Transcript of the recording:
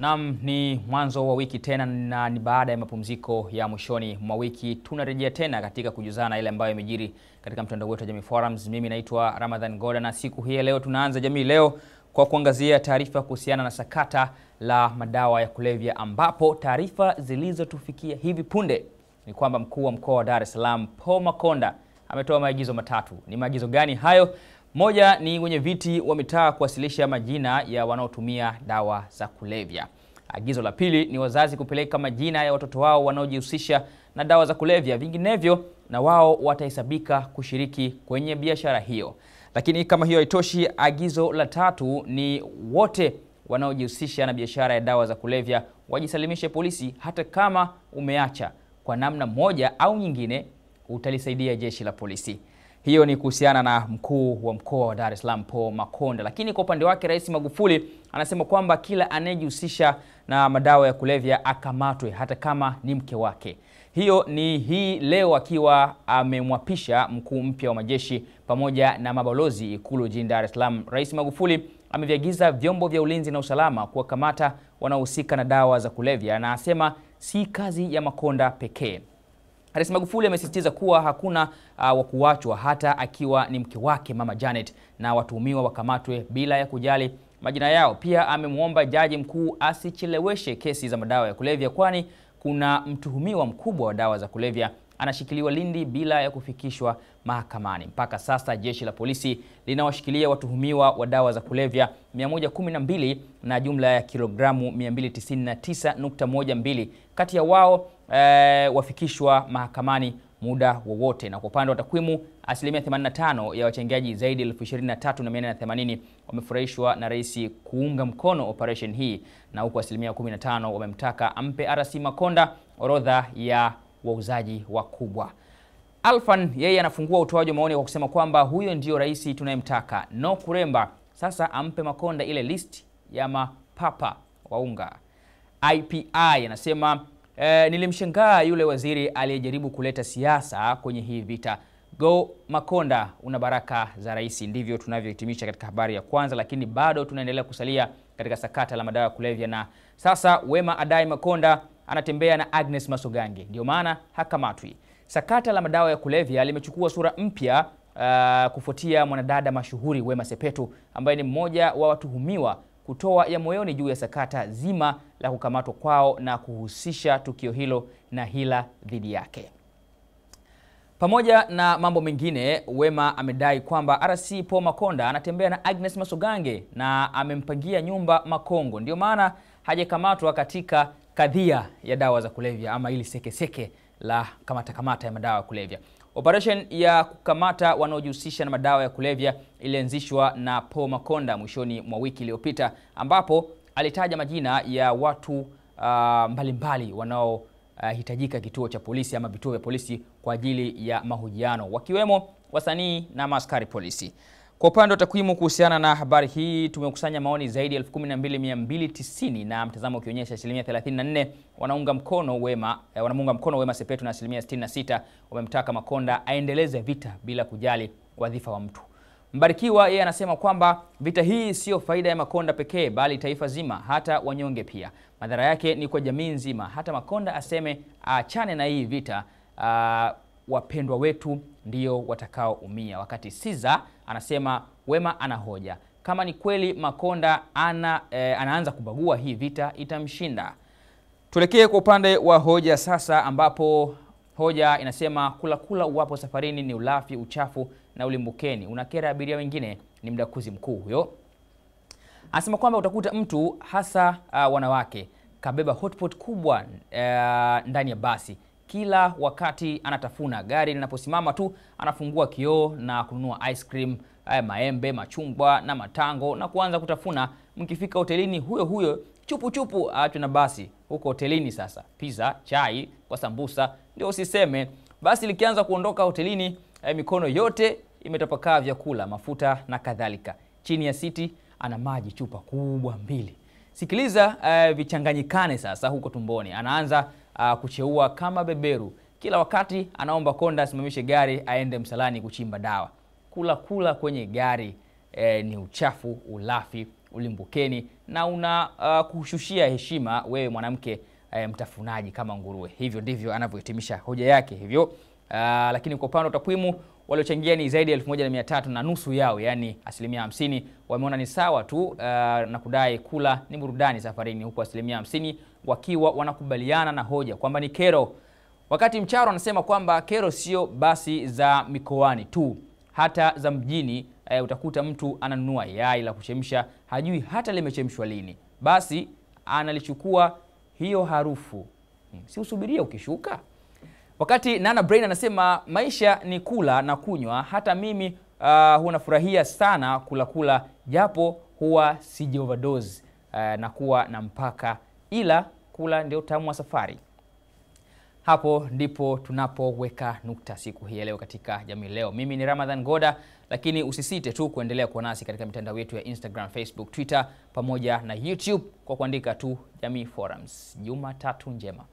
Naam, ni mwanzo wa wiki tena na ni baada ya mapumziko ya mwishoni mwa wiki tunarejea tena katika kujuzana ile ambayo imejiri katika mtandao wetu wa Jamii Forums. Mimi naitwa Ramadhan Goda na siku hii leo tunaanza Jamii Leo kwa kuangazia taarifa kuhusiana na sakata la madawa ya kulevya, ambapo taarifa zilizotufikia hivi punde ni kwamba mkuu wa mkoa wa Dar es Salaam Paul Makonda ametoa maagizo matatu. Ni maagizo gani hayo? Moja ni wenye viti wa mitaa kuwasilisha majina ya wanaotumia dawa za kulevya. Agizo la pili ni wazazi kupeleka majina ya watoto wao wanaojihusisha na dawa za kulevya, vinginevyo na wao watahesabika kushiriki kwenye biashara hiyo. Lakini kama hiyo haitoshi, agizo la tatu ni wote wanaojihusisha na biashara ya dawa za kulevya wajisalimishe polisi, hata kama umeacha kwa namna moja au nyingine utalisaidia jeshi la polisi. Hiyo ni kuhusiana na mkuu wa mkoa wa Dar es Salaam Paul Makonda. Lakini kwa upande wake Rais Magufuli anasema kwamba kila anayejihusisha na madawa ya kulevya akamatwe, hata kama ni mke wake. Hiyo ni hii leo akiwa amemwapisha mkuu mpya wa majeshi pamoja na mabalozi Ikulu jijini Dar es Salaam. Rais Magufuli ameviagiza vyombo vya ulinzi na usalama kuwakamata wanaohusika na dawa za kulevya, na anasema si kazi ya Makonda pekee. Rais Magufuli amesisitiza kuwa hakuna wa kuachwa hata akiwa ni mke wake Mama Janet, na watuhumiwa wakamatwe bila ya kujali majina yao. Pia amemwomba jaji mkuu asicheleweshe kesi za madawa ya kulevya, kwani kuna mtuhumiwa mkubwa wa dawa za kulevya anashikiliwa Lindi bila ya kufikishwa mahakamani. Mpaka sasa jeshi la polisi linawashikilia watuhumiwa wa dawa za kulevya 112 na jumla ya kilogramu 299.12. Kati ya wao wafikishwa mahakamani muda wowote. Na kwa upande wa takwimu, asilimia 85 ya wachangiaji zaidi ya 23,480 wamefurahishwa na rais kuunga mkono operation hii, na huku asilimia 15 wamemtaka ampe RC Makonda orodha ya wauzaji wakubwa. Alfan yeye anafungua utoaji wa maoni kwa kusema kwamba huyo ndio rais tunayemtaka. No Kuremba sasa ampe Makonda ile list ya mapapa wa unga. IPI anasema nilimshangaa yule waziri aliyejaribu kuleta siasa kwenye hii vita. Go Makonda, una baraka za rais. Ndivyo tunavyohitimisha katika habari ya kwanza, lakini bado tunaendelea kusalia katika sakata la madawa ya kulevya, na sasa Wema adai Makonda anatembea na Agnes Masogange, ndio maana hakamatwi. Sakata la madawa ya kulevya limechukua sura mpya kufuatia mwanadada mashuhuri Wema Sepetu, ambaye ni mmoja wa watuhumiwa kutoa ya moyoni juu ya sakata zima la kukamatwa kwao na kuhusisha tukio hilo na hila dhidi yake. Pamoja na mambo mengine, Wema amedai kwamba RC Paul Makonda anatembea na Agnes Masogange na amempangia nyumba Makongo, ndio maana hajakamatwa katika kadhia ya dawa za kulevya ama ili sekeseke la kamata ya madawa ya kulevya. Operation ya kukamata wanaojihusisha na madawa ya kulevya ilianzishwa na Paul Makonda mwishoni mwa wiki iliyopita, ambapo alitaja majina ya watu mbalimbali wanaohitajika kituo cha polisi ama vituo vya polisi kwa ajili ya mahojiano, wakiwemo wasanii na maaskari polisi. Kwa upande wa takwimu kuhusiana na habari hii, tumekusanya maoni zaidi ya 12,290 na mtazamo ukionyesha asilimia 34 wanaunga mkono Wema Sepetu na asilimia 66 wamemtaka Makonda aendeleze vita bila kujali wadhifa wa mtu. Mbarikiwa yeye anasema kwamba vita hii sio faida ya Makonda pekee, bali taifa zima, hata wanyonge pia. Madhara yake ni kwa jamii nzima. Hata Makonda aseme aachane na hii vita, wapendwa wetu ndio watakaoumia. Wakati Siza anasema Wema anahoja, kama ni kweli Makonda anaanza kubagua, hii vita itamshinda. Tuelekee kwa upande wa hoja sasa, ambapo hoja inasema kula uwapo safarini ni ulafi, uchafu na ulimbukeni, unakera abiria wengine. Ni mdakuzi mkuu huyo. Anasema kwamba utakuta mtu hasa wanawake kabeba hotpot kubwa ndani ya basi, kila wakati anatafuna. Gari linaposimama tu anafungua kioo na kununua ice cream, maembe, machungwa na matango na kuanza kutafuna. Mkifika hotelini huyo chupu aachwe na basi huko hotelini. Sasa pizza, chai kwa sambusa ndio usiseme. Basi likianza kuondoka hotelini, mikono yote imetapakaa vyakula, mafuta na kadhalika. Chini ya siti ana maji chupa kubwa 2. Sikiliza vichanganyikane sasa huko tumboni. Anaanza kucheua kama beberu. Kila wakati anaomba konda asimamishe gari aende msalani kuchimba dawa. Kula kwenye gari ni uchafu, ulafi ulimbukeni na una kushushia heshima wewe mwanamke mtafunaji kama nguruwe. Hivyo ndivyo anavyohitimisha hoja yake hivyo. Lakini kwa upande wa takwimu, waliochangia ni zaidi ya 1300 na nusu yao, yani 50%, wameona ni sawa tu na kudai kula ni burudani safarini, huku 50% wakiwa wanakubaliana na hoja kwamba ni kero. Wakati Mcharo anasema kwamba kero sio basi za mikoani tu, hata za mjini. Utakuta mtu ananunua yai la kuchemsha, hajui hata limechemshwa lini, basi analichukua hiyo harufu, si usubiria ukishuka. Wakati Nana Brain anasema maisha ni kula na kunywa, hata mimi huwa nafurahia sana kula japo huwa siji overdose na kuwa na mpaka, ila kula ndio tamu wa safari. Hapo ndipo tunapoweka nukta siku hii leo katika Jamii Leo. Mimi ni Ramadhan Goda, lakini usisite tu kuendelea kuwa nasi katika mitandao yetu ya Instagram, Facebook, Twitter pamoja na YouTube kwa kuandika tu Jamii Forums. Jumatatu njema.